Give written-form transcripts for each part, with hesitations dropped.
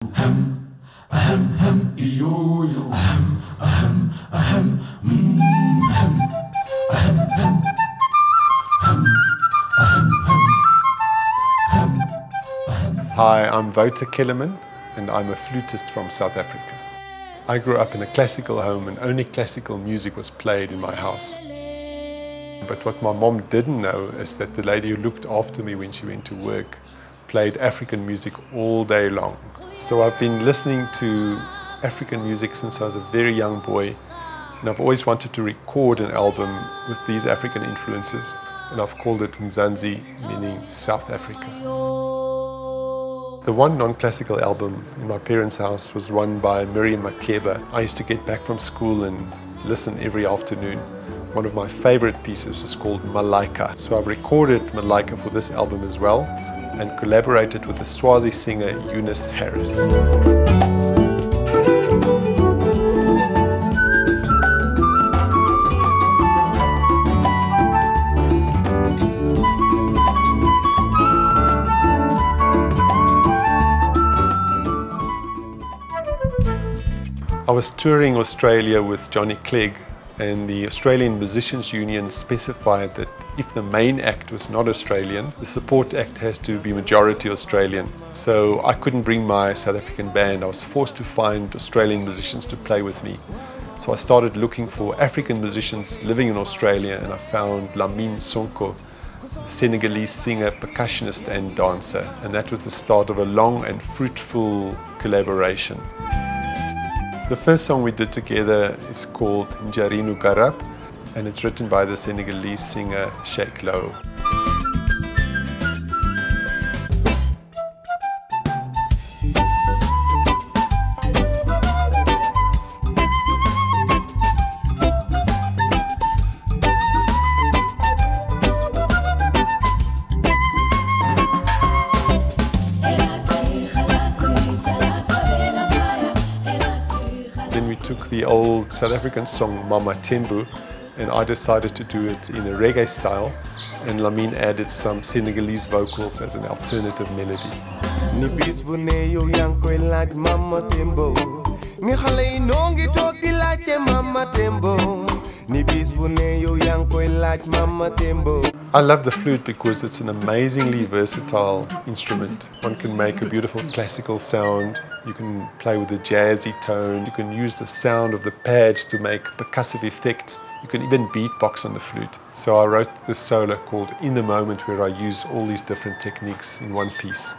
Hi, I'm Wouter Kellerman and I'm a flutist from South Africa. I grew up in a classical home and only classical music was played in my house. But what my mom didn't know is that the lady who looked after me when she went to work played African music all day long. So I've been listening to African music since I was a very young boy, and I've always wanted to record an album with these African influences, and I've called it Mzansi, meaning South Africa. The one non-classical album in my parents' house was one by Miriam Makeba. I used to get back from school and listen every afternoon. One of my favorite pieces is called Malaika. So I've recorded Malaika for this album as well and collaborated with the Swazi singer Eunice Harris. I was touring Australia with Johnny Clegg, and the Australian Musicians Union specified that if the main act was not Australian, the support act has to be majority Australian. So I couldn't bring my South African band. I was forced to find Australian musicians to play with me. So I started looking for African musicians living in Australia, and I found Lamine Sonko, a Senegalese singer, percussionist and dancer. And that was the start of a long and fruitful collaboration. The first song we did together is called Njarinu Garab, and it's written by the Senegalese singer Sheikh Lo. We took the old South African song Mama Tembu, and I decided to do it in a reggae style, and Lamine added some Senegalese vocals as an alternative melody. I love the flute because it's an amazingly versatile instrument. One can make a beautiful classical sound, you can play with a jazzy tone, you can use the sound of the pads to make percussive effects, you can even beatbox on the flute. So I wrote this solo called In the Moment, where I use all these different techniques in one piece.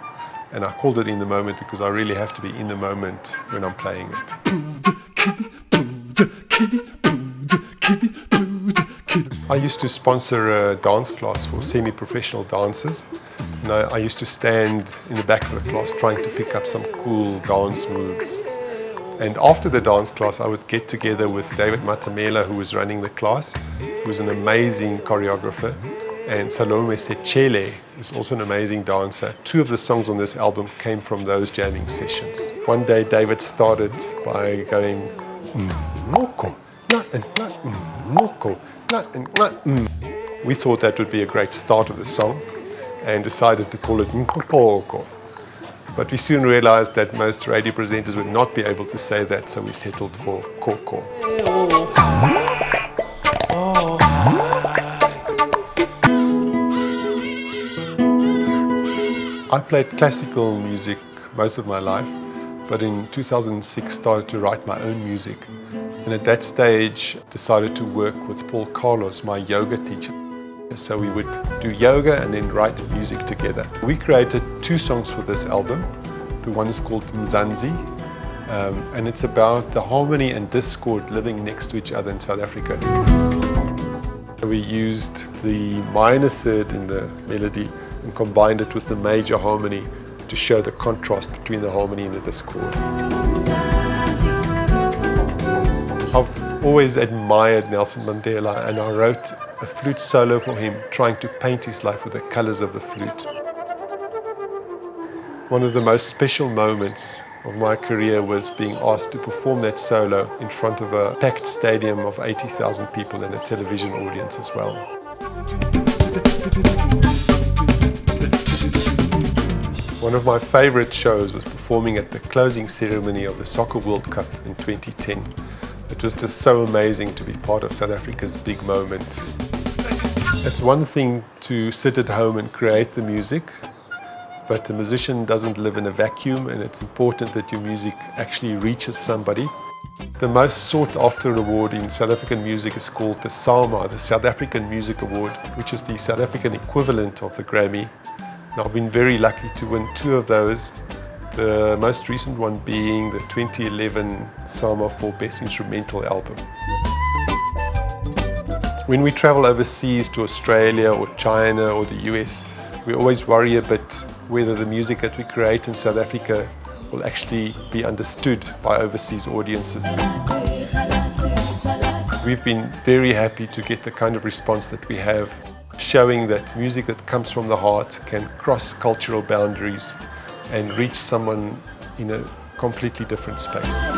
And I called it In the Moment because I really have to be in the moment when I'm playing it. I used to sponsor a dance class for semi-professional dancers, and I used to stand in the back of the class trying to pick up some cool dance moves. And after the dance class, I would get together with David Matamela, who was running the class, who was an amazing choreographer, and Salome Sechele is also an amazing dancer. Two of the songs on this album came from those jamming sessions. One day David started by going Moko, Moko. We thought that would be a great start of the song and decided to call it Nkoko. But we soon realized that most radio presenters would not be able to say that, so we settled for Koko. I played classical music most of my life, but in 2006 started to write my own music. And at that stage, decided to work with Paul Carlos, my yoga teacher. So we would do yoga and then write music together. We created two songs for this album. The one is called Mzansi, and it's about the harmony and discord living next to each other in South Africa. We used the minor third in the melody and combined it with the major harmony to show the contrast between the harmony and the discord. I've always admired Nelson Mandela, and I wrote a flute solo for him, trying to paint his life with the colors of the flute. One of the most special moments of my career was being asked to perform that solo in front of a packed stadium of 80,000 people and a television audience as well. One of my favorite shows was performing at the closing ceremony of the Soccer World Cup in 2010. It was just so amazing to be part of South Africa's big moment. It's one thing to sit at home and create the music, but a musician doesn't live in a vacuum, and it's important that your music actually reaches somebody. The most sought after award in South African music is called the SAMA, the South African Music Award, which is the South African equivalent of the Grammy. And I've been very lucky to win 2 of those, the most recent one being the 2011 SAMA for Best Instrumental Album. When we travel overseas to Australia or China or the US, we always worry a bit whether the music that we create in South Africa will actually be understood by overseas audiences. We've been very happy to get the kind of response that we have, showing that music that comes from the heart can cross cultural boundaries and reach someone in a completely different space.